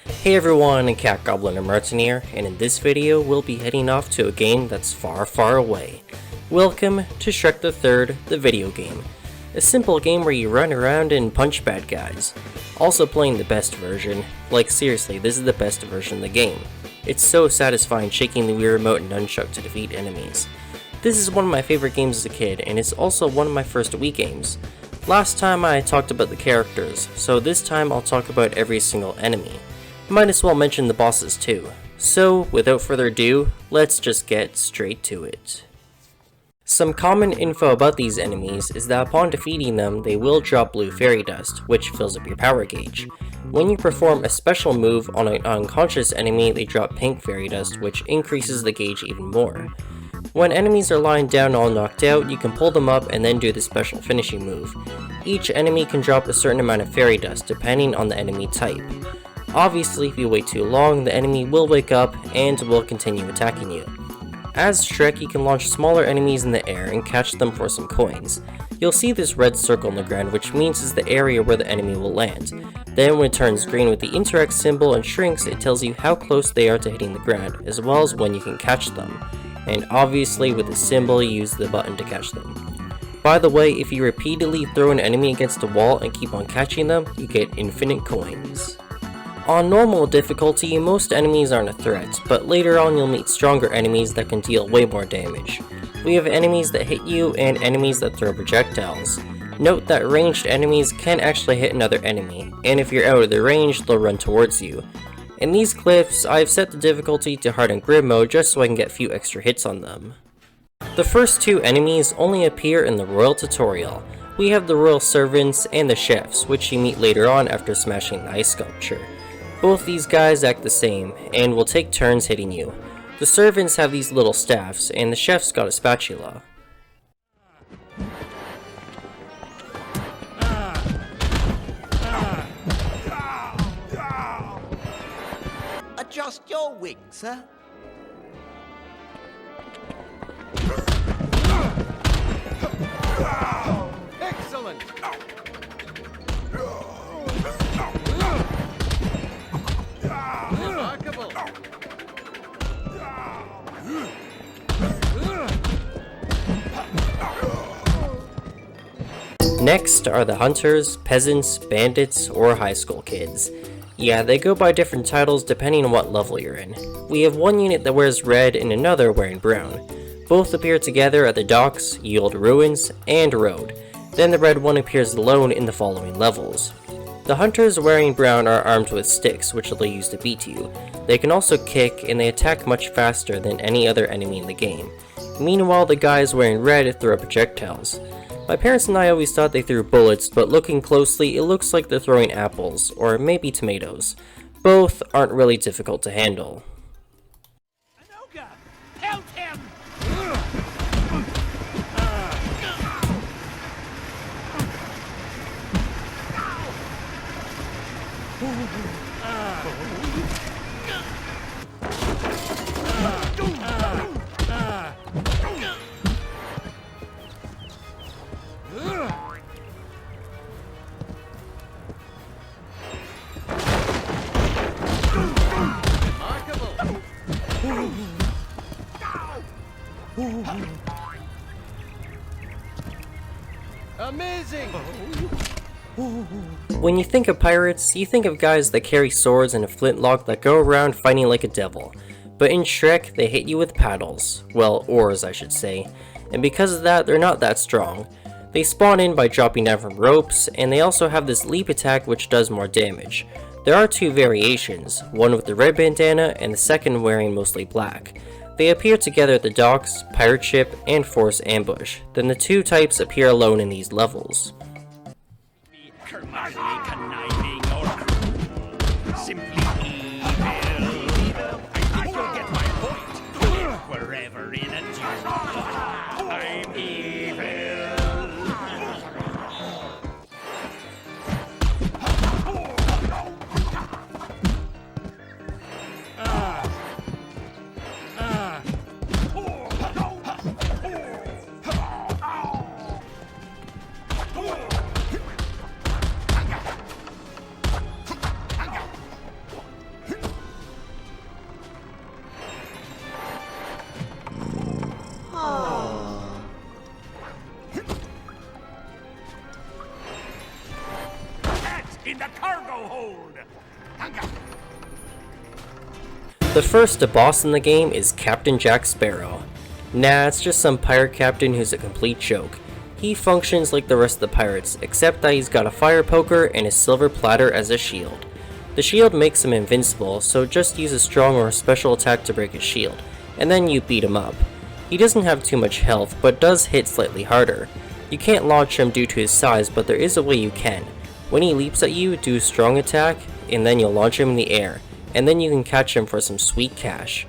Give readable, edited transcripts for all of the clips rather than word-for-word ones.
Hey everyone, Cat Goblin and Martin here, and in this video we'll be heading off to a game that's far, far away. Welcome to Shrek the Third, the video game. A simple game where you run around and punch bad guys. Also playing the best version. Like seriously, this is the best version of the game. It's so satisfying shaking the Wii Remote and nunchuck to defeat enemies. This is one of my favorite games as a kid, and it's also one of my first Wii games. Last time I talked about the characters, so this time I'll talk about every single enemy. Might as well mention the bosses too. So, without further ado, let's just get straight to it. Some common info about these enemies is that upon defeating them, they will drop blue fairy dust, which fills up your power gauge. When you perform a special move on an unconscious enemy, they drop pink fairy dust, which increases the gauge even more. When enemies are lying down all knocked out, you can pull them up and then do the special finishing move. Each enemy can drop a certain amount of fairy dust depending on the enemy type. Obviously, if you wait too long, the enemy will wake up and will continue attacking you. As Shrek, you can launch smaller enemies in the air and catch them for some coins. You'll see this red circle on the ground, which means it's the area where the enemy will land. Then when it turns green with the interact symbol and shrinks, it tells you how close they are to hitting the ground, as well as when you can catch them. And obviously with the symbol, you use the button to catch them. By the way, if you repeatedly throw an enemy against a wall and keep on catching them, you get infinite coins. On normal difficulty, most enemies aren't a threat, but later on you'll meet stronger enemies that can deal way more damage. We have enemies that hit you and enemies that throw projectiles. Note that ranged enemies can actually hit another enemy, and if you're out of their range, they'll run towards you. In these clips, I've set the difficulty to hard and grim mode just so I can get a few extra hits on them. The first two enemies only appear in the Royal tutorial. We have the Royal Servants and the Chefs, which you meet later on after smashing the ice sculpture. Both these guys act the same, and will take turns hitting you. The Servants have these little staffs, and the Chef's got a spatula. Adjust your wings, sir. Excellent! Remarkable! Next are the Hunters, Peasants, Bandits, or High School Kids. Yeah, they go by different titles depending on what level you're in. We have one unit that wears red and another wearing brown. Both appear together at the Docks, Yield Ruins, and Road. Then the red one appears alone in the following levels. The Hunters wearing brown are armed with sticks, which they'll use to beat you. They can also kick, and they attack much faster than any other enemy in the game. Meanwhile, the guys wearing red throw projectiles. My parents and I always thought they threw bullets, but looking closely, it looks like they're throwing apples, or maybe tomatoes. Both aren't really difficult to handle. Anoga, help him! Amazing! When you think of pirates, you think of guys that carry swords and a flintlock that go around fighting like a devil. But in Shrek, they hit you with paddles. Well, oars I should say. And because of that, they're not that strong. They spawn in by dropping down from ropes, and they also have this leap attack which does more damage. There are two variations, one with the red bandana and the second wearing mostly black. They appear together at the Docks, Pirate Ship, and Force Ambush. Then the two types appear alone in these levels. Conniving or simply evil. I think you'll get my point. Wherever in a jungle, I'm evil. The first boss in the game is Captain Jack Sparrow. Nah, it's just some pirate captain who's a complete joke. He functions like the rest of the pirates, except that he's got a fire poker and a silver platter as a shield. The shield makes him invincible, so just use a strong or a special attack to break his shield, and then you beat him up. He doesn't have too much health, but does hit slightly harder. You can't launch him due to his size, but there is a way you can. When he leaps at you, do a strong attack, and then you'll launch him in the air, and then you can catch him for some sweet cash.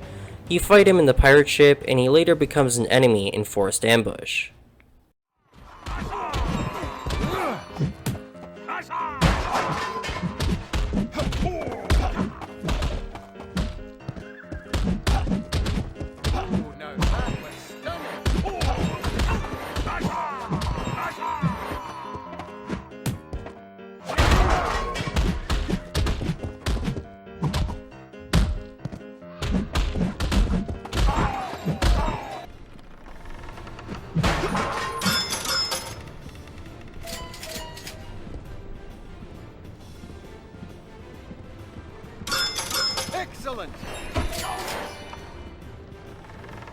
You fight him in the pirate ship, and he later becomes an enemy in Forest Ambush. Excellent!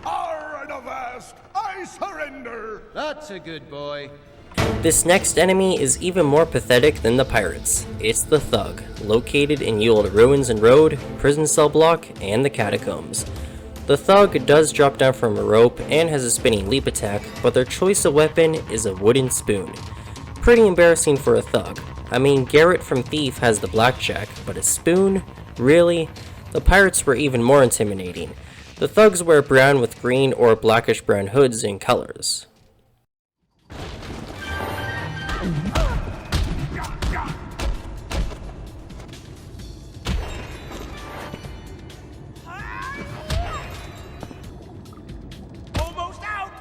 Arr and avast! I surrender! That's a good boy. This next enemy is even more pathetic than the pirates. It's the Thug, located in ye olde Ruins and Road, Prison Cell Block, and the Catacombs. The Thug does drop down from a rope and has a spinning leap attack, but their choice of weapon is a wooden spoon. Pretty embarrassing for a Thug. I mean, Garrett from Thief has the blackjack, but a spoon? Really? The pirates were even more intimidating. The Thugs wear brown with green or blackish brown hoods in colors. Almost out!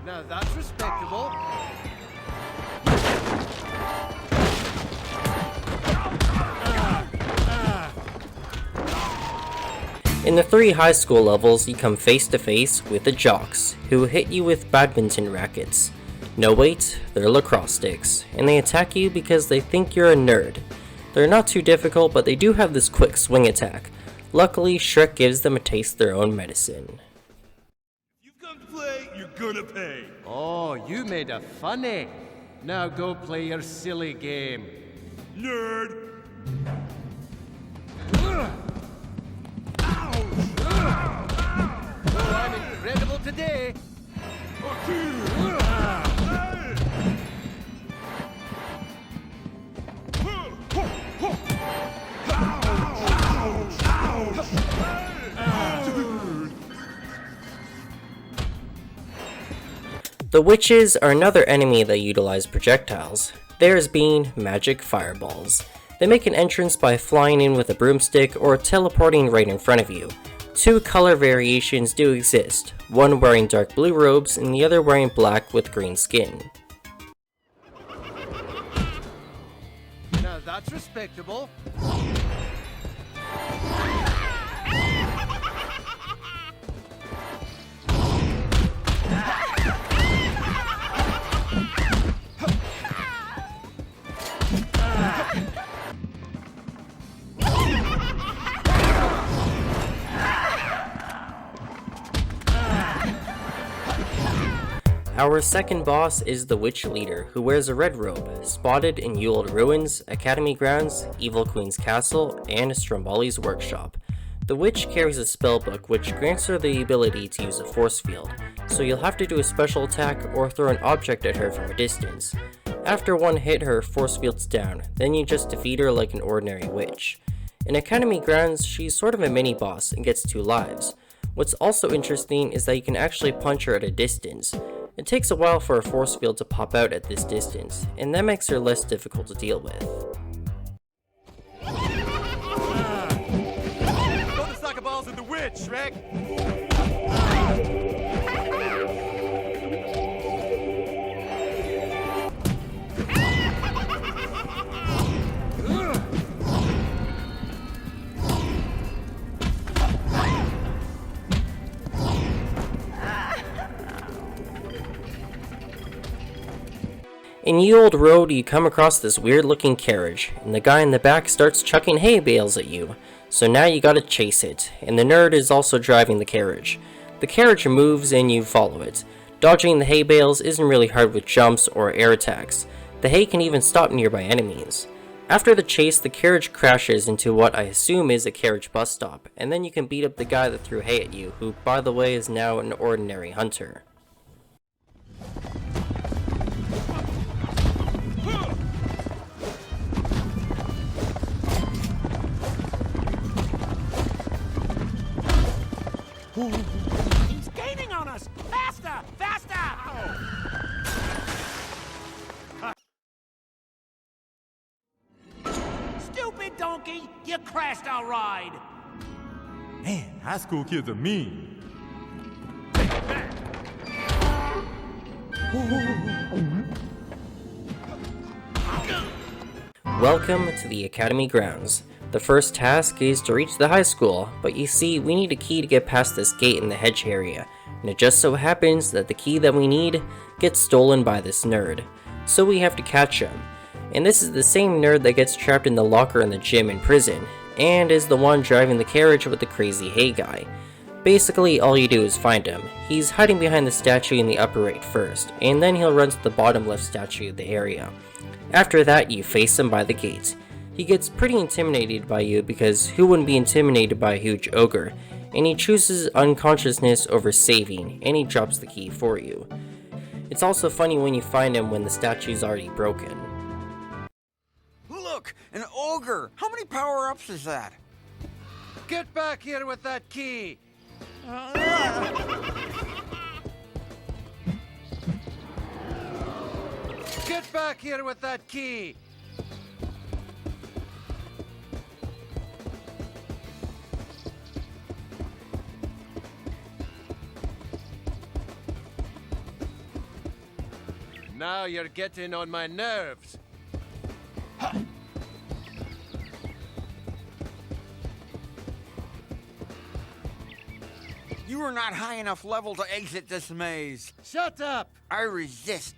Now that's respectable. In the 3 high school levels, you come face to face with the Jocks, who hit you with badminton rackets. No wait, they're lacrosse sticks, and they attack you because they think you're a nerd. They're not too difficult, but they do have this quick swing attack. Luckily, Shrek gives them a taste of their own medicine. You've come to play, you're gonna pay. Oh, you made a funny. Now go play your silly game. Nerd! Oh, I'm incredible today. The witches are another enemy that utilize projectiles, theirs being magic fireballs. They make an entrance by flying in with a broomstick or teleporting right in front of you. 2 color variations do exist, one wearing dark blue robes and the other wearing black with green skin. Now that's respectable. Our second boss is the Witch Leader, who wears a red robe, spotted in ye olde Ruins, Academy Grounds, Evil Queen's Castle, and Stromboli's Workshop. The witch carries a spellbook which grants her the ability to use a force field, so you'll have to do a special attack or throw an object at her from a distance. After one hit, her force field's down, then you just defeat her like an ordinary witch. In Academy Grounds, she's sort of a mini-boss and gets 2 lives. What's also interesting is that you can actually punch her at a distance. It takes a while for a force field to pop out at this distance, and that makes her less difficult to deal with. Throw the soccer balls at the witch, Shrek! In Ye Old Road, you come across this weird looking carriage, and the guy in the back starts chucking hay bales at you. So now you gotta chase it, and the nerd is also driving the carriage. The carriage moves and you follow it. Dodging the hay bales isn't really hard with jumps or air attacks. The hay can even stop nearby enemies. After the chase, the carriage crashes into what I assume is a carriage bus stop, and then you can beat up the guy that threw hay at you, who by the way is now an ordinary hunter. He's gaining on us! Faster! Faster! Stupid donkey! You crashed our ride! Man, high school kids are mean. Welcome to the Academy grounds. The first task is to reach the high school, but you see, we need a key to get past this gate in the Hedge area, and it just so happens that the key that we need gets stolen by this nerd. So we have to catch him. And this is the same nerd that gets trapped in the locker in the gym in prison, and is the one driving the carriage with the crazy hay guy. Basically, all you do is find him. He's hiding behind the statue in the upper right first, and then he'll run to the bottom left statue of the area. After that, you face him by the gate. He gets pretty intimidated by you because who wouldn't be intimidated by a huge ogre, and he chooses unconsciousness over saving, and he drops the key for you. It's also funny when you find him when the statue's already broken. Look, an ogre! How many power-ups is that? Get back here with that key! Get back here with that key! Now you're getting on my nerves. You are not high enough level to exit this maze. Shut up! I resist.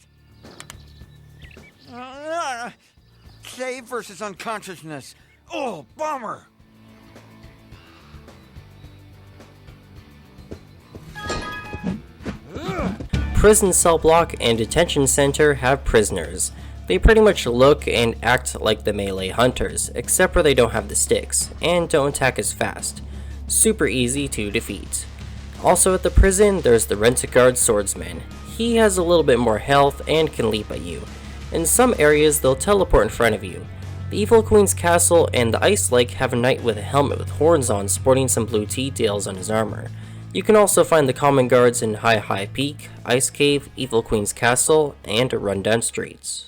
Save versus unconsciousness. Oh, bummer! Prison cell block and detention center have prisoners. They pretty much look and act like the melee hunters, except for they don't have the sticks, and don't attack as fast. Super easy to defeat. Also at the prison, there's the Rent-A-Guard Swordsman. He has a little bit more health and can leap at you. In some areas, they'll teleport in front of you. The Evil Queen's Castle and the Ice Lake have a knight with a helmet with horns on sporting some blue details on his armor. You can also find the common guards in High Peak, Ice Cave, Evil Queen's Castle, and Rundown Streets.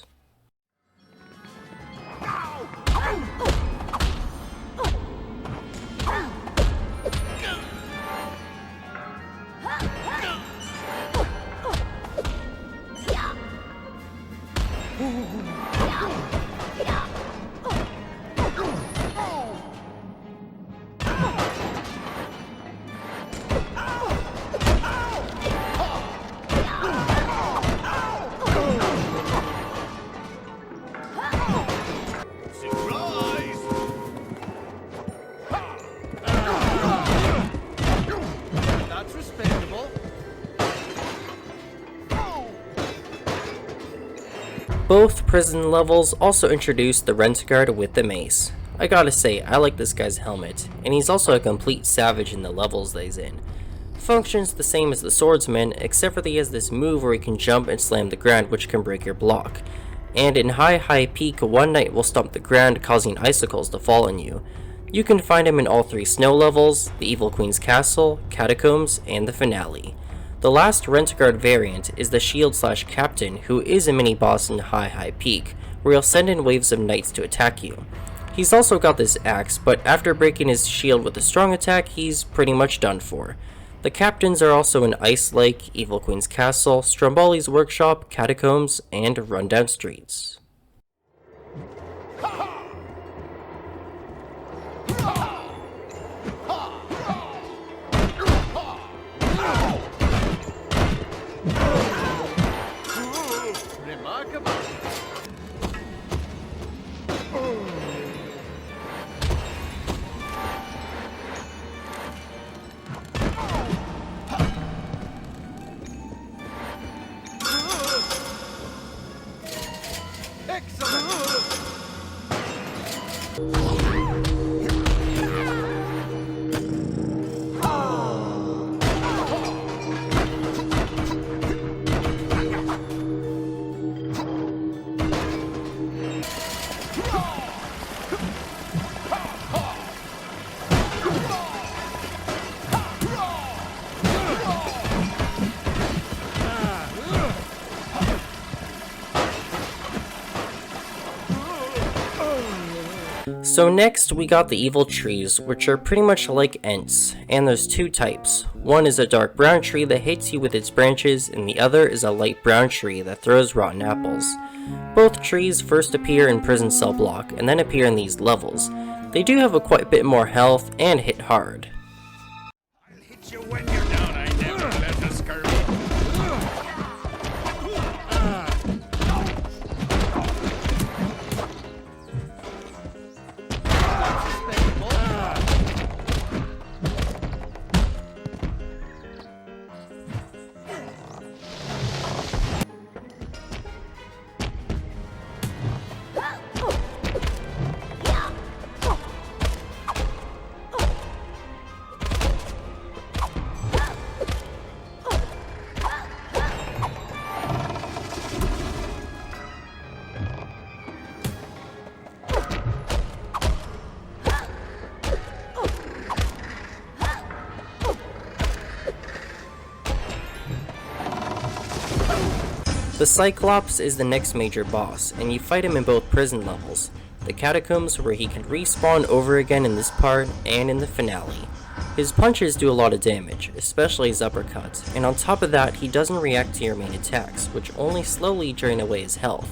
Both prison levels also introduced the Rent-A-Guard with the Mace. I gotta say, I like this guy's helmet, and he's also a complete savage in the levels that he's in. Functions the same as the Swordsman, except for that he has this move where he can jump and slam the ground, which can break your block. And in High Peak, one knight will stomp the ground, causing icicles to fall on you. You can find him in all three snow levels, the Evil Queen's Castle, Catacombs, and the finale. The last Rent-A-Guard variant is the Shield/Captain, who is a mini-boss in High Peak, where he'll send in waves of knights to attack you. He's also got this axe, but after breaking his shield with a strong attack, he's pretty much done for. The captains are also in Ice Lake, Evil Queen's Castle, Stromboli's Workshop, Catacombs, and Rundown Streets. Remarkable. So next we got the evil trees, which are pretty much like Ents, and there's two types. One is a dark brown tree that hits you with its branches, and the other is a light brown tree that throws rotten apples. Both trees first appear in Prison Cell Block, and then appear in these levels. They do have a quite bit more health, and hit hard. I'll hit you when you're down, I never let a scurvy. The Cyclops is the next major boss, and you fight him in both prison levels. The Catacombs, where he can respawn over again in this part, and in the finale. His punches do a lot of damage, especially his uppercuts, and on top of that, he doesn't react to your main attacks, which only slowly drain away his health.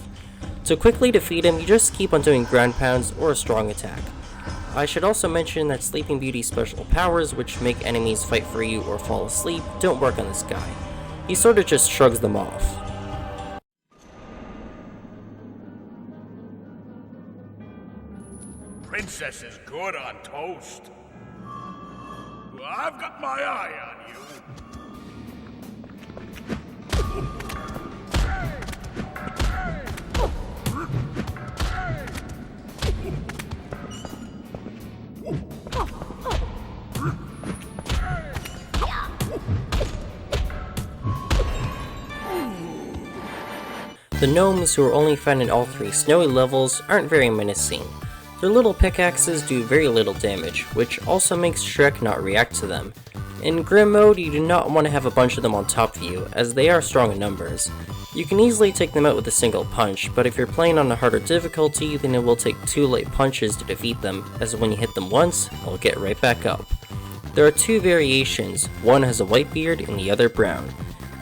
To quickly defeat him, you just keep on doing ground pounds or a strong attack. I should also mention that Sleeping Beauty's special powers, which make enemies fight for you or fall asleep, don't work on this guy. He sort of just shrugs them off. Princess is good on toast. I've got my eye on you. The Gnomes, who are only found in all three snowy levels, aren't very menacing. Their little pickaxes do very little damage, which also makes Shrek not react to them. In Grim mode, you do not want to have a bunch of them on top of you, as they are strong in numbers. You can easily take them out with a single punch, but if you're playing on a harder difficulty, then it will take 2 light punches to defeat them, as when you hit them once, they'll get right back up. There are 2 variations, one has a white beard and the other brown.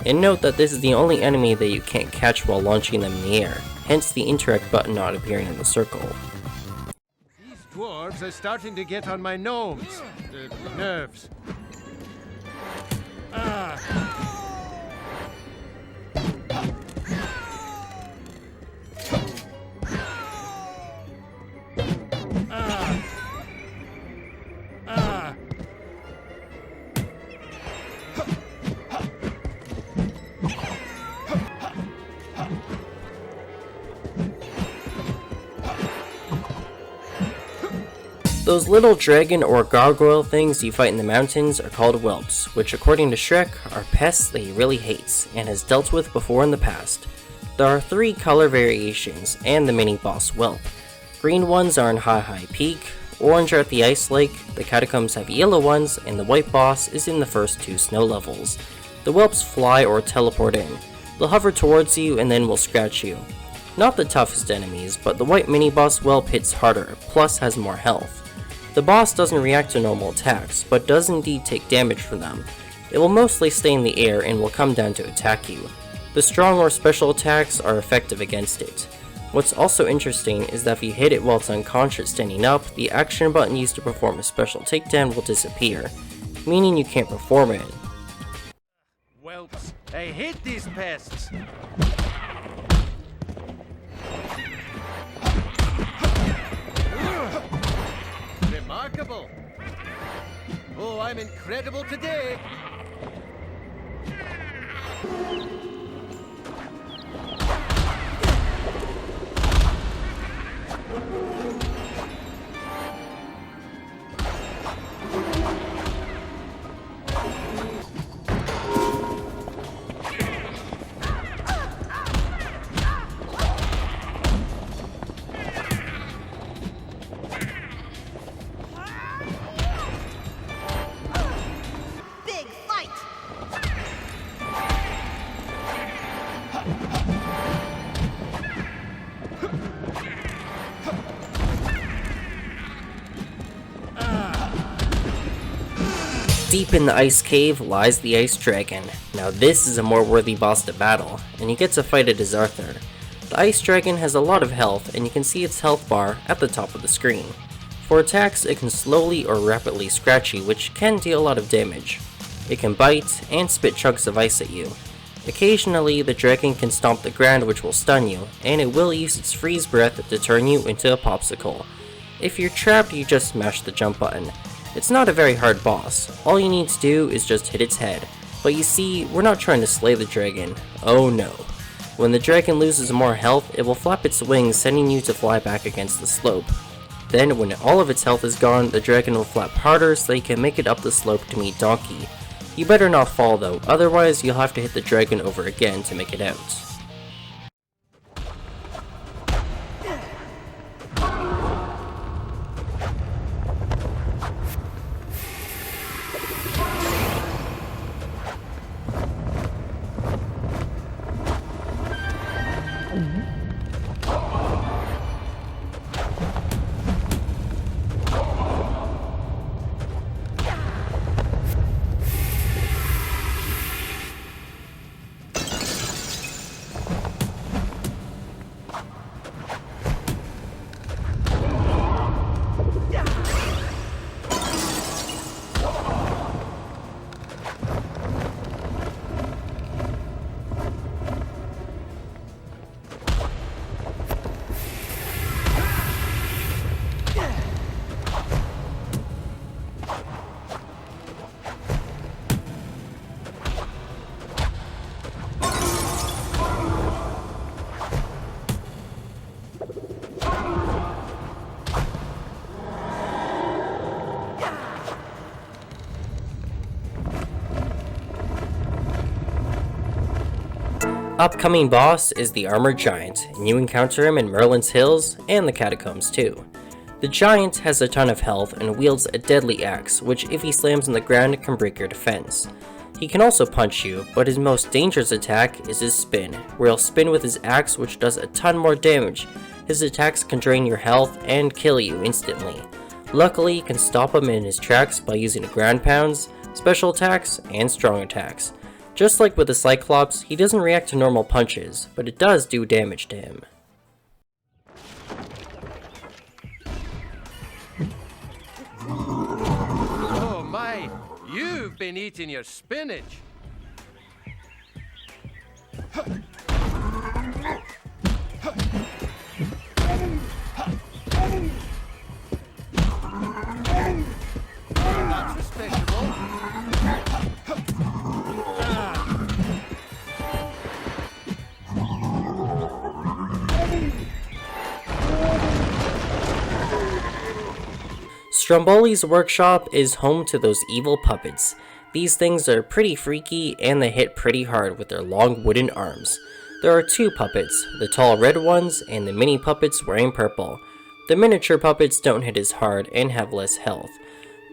And note that this is the only enemy that you can't catch while launching them in the air, hence the interact button not appearing in the circle. Dwarves are starting to get on my gnomes' nerves. Those little dragon or gargoyle things you fight in the mountains are called Welps, which according to Shrek are pests that he really hates and has dealt with before in the past. There are 3 color variations and the mini boss Welp. Green ones are in High Peak, orange are at the Ice Lake, the Catacombs have yellow ones, and the white boss is in the first 2 snow levels. The Welps fly or teleport in. They'll hover towards you and then will scratch you. Not the toughest enemies, but the white mini boss Welp hits harder, plus has more health. The boss doesn't react to normal attacks, but does indeed take damage from them. It will mostly stay in the air and will come down to attack you. The strong or special attacks are effective against it. What's also interesting is that if you hit it while it's unconscious standing up, the action button used to perform a special takedown will disappear, meaning you can't perform it. Welps, I hate these pests. Remarkable. Oh, I'm incredible today. Deep in the ice cave lies the ice dragon. Now this is a more worthy boss to battle, and you get to fight it as Arthur. The ice dragon has a lot of health, and you can see its health bar at the top of the screen. For attacks, it can slowly or rapidly scratch you, which can deal a lot of damage. It can bite and spit chunks of ice at you. Occasionally, the dragon can stomp the ground, which will stun you, and it will use its freeze breath to turn you into a popsicle. If you're trapped, you just smash the jump button. It's not a very hard boss. All you need to do is just hit its head. But you see, we're not trying to slay the dragon. Oh no. When the dragon loses more health, it will flap its wings, sending you to fly back against the slope. Then, when all of its health is gone, the dragon will flap harder so you can make it up the slope to meet Donkey. You better not fall though, otherwise you'll have to hit the dragon over again to make it out. Upcoming boss is the Armored Giant, and you encounter him in Merlin's Hills and the Catacombs too. The Giant has a ton of health and wields a deadly axe, which if he slams on the ground can break your defense. He can also punch you, but his most dangerous attack is his spin, where he'll spin with his axe which does a ton more damage. His attacks can drain your health and kill you instantly. Luckily, you can stop him in his tracks by using ground pounds, special attacks, and strong attacks. Just like with the Cyclops, he doesn't react to normal punches, but it does do damage to him. Oh my, you've been eating your spinach. That's respectable. Stromboli's workshop is home to those evil puppets. These things are pretty freaky and they hit pretty hard with their long wooden arms. There are two puppets, the tall red ones and the mini puppets wearing purple. The miniature puppets don't hit as hard and have less health.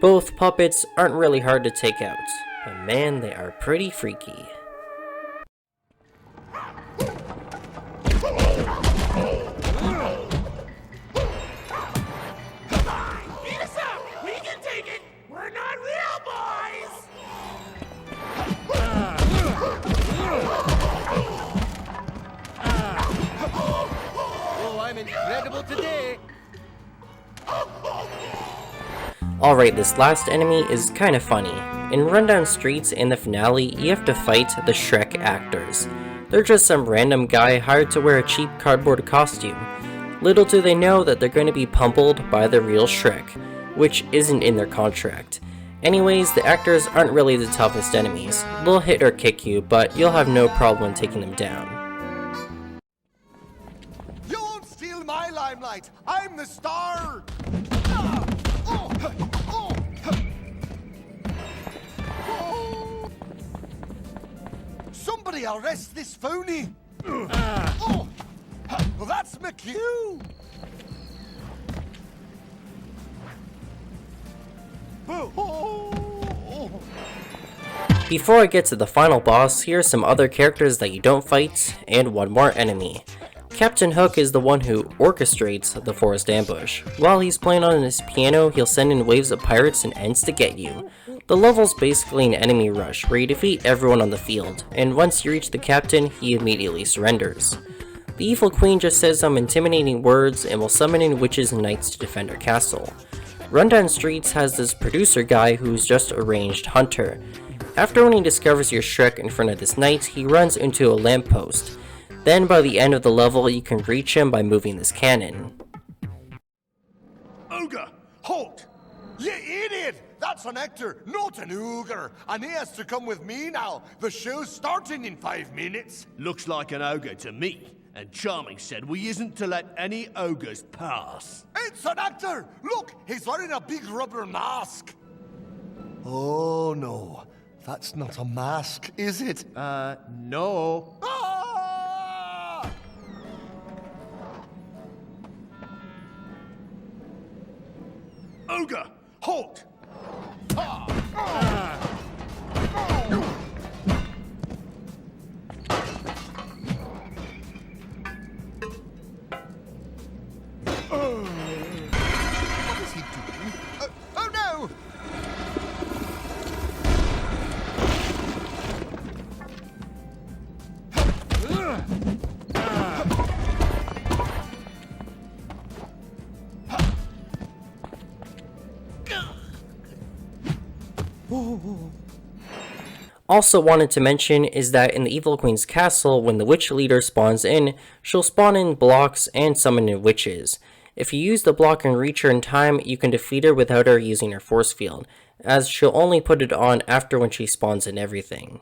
Both puppets aren't really hard to take out, but man, they are pretty freaky. Incredible today. Alright, this last enemy is kinda funny. In Rundown Streets in the finale, you have to fight the Shrek Actors. They're just some random guy hired to wear a cheap cardboard costume. Little do they know that they're going to be pummeled by the real Shrek, which isn't in their contract. Anyways, the actors aren't really the toughest enemies. They'll hit or kick you, but you'll have no problem taking them down. My limelight! I'm the star! Somebody arrest this phony! Well, that's my cue! Before I get to the final boss, here are some other characters that you don't fight, and one more enemy. Captain Hook is the one who orchestrates the forest ambush. While he's playing on his piano, he'll send in waves of pirates and ents to get you. The level's basically an enemy rush, where you defeat everyone on the field, and once you reach the captain, he immediately surrenders. The evil queen just says some intimidating words and will summon in witches and knights to defend her castle. Rundown Streets has this producer guy who's just a ranged hunter. After when he discovers your Shrek in front of this knight, he runs into a lamppost. Then by the end of the level, you can reach him by moving this cannon. Ogre, halt! You idiot! That's an actor, not an ogre. And he has to come with me now. The show's starting in 5 minutes. Looks like an ogre to me. And Charming said we isn't to let any ogres pass. It's an actor! Look, he's wearing a big rubber mask. Oh no, that's not a mask, is it? No. Ah! Ogre, halt! What is he doing? Oh no! Also wanted to mention is that in the Evil Queen's castle, when the witch leader spawns in, she'll spawn in blocks and summon in witches. If you use the block and reach her in time, you can defeat her without her using her force field, as she'll only put it on after when she spawns in everything.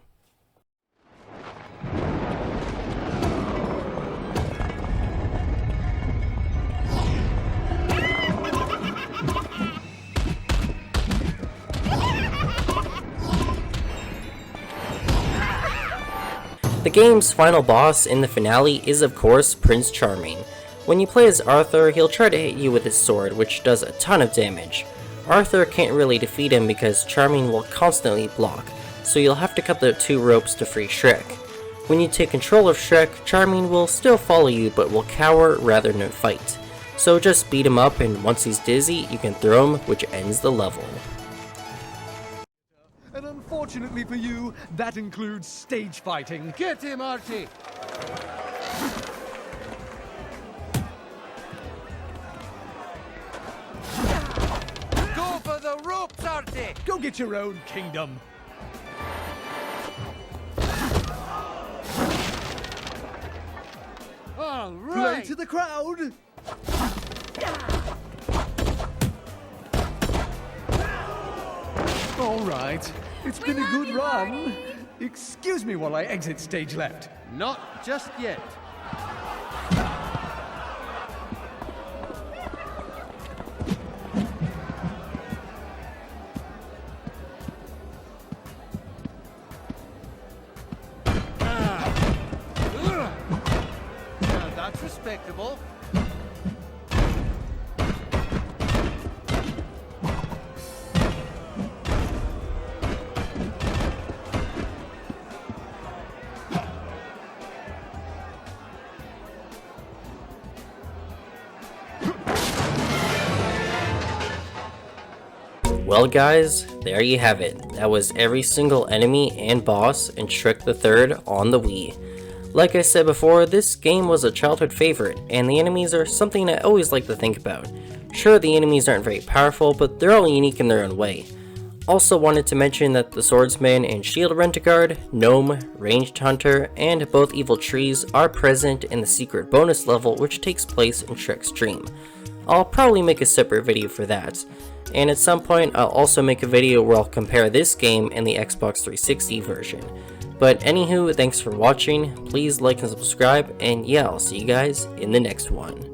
The game's final boss in the finale is of course Prince Charming. When you play as Arthur, he'll try to hit you with his sword, which does a ton of damage. Arthur can't really defeat him because Charming will constantly block, so you'll have to cut the 2 ropes to free Shrek. When you take control of Shrek, Charming will still follow you but will cower rather than fight. So just beat him up, and once he's dizzy, you can throw him, which ends the level. And unfortunately for you, that includes stage fighting. Get him, Artie! Go for the ropes, Artie! Go get your own kingdom. All Play right! to the crowd. All right. It's been a good run. Excuse me while I exit stage left. Not just yet. Now that's respectable. Well guys, there you have it. That was every single enemy and boss in Shrek the Third on the Wii. Like I said before, this game was a childhood favorite, and the enemies are something I always like to think about. Sure, the enemies aren't very powerful, but they're all unique in their own way. Also wanted to mention that the Swordsman and Shield Rent-A-Guard, Gnome, Ranged Hunter, and both Evil Trees are present in the secret bonus level which takes place in Shrek's Dream. I'll probably make a separate video for that. And at some point I'll also make a video where I'll compare this game and the Xbox 360 version. But anywho, thanks for watching, please like and subscribe, and yeah, I'll see you guys in the next one.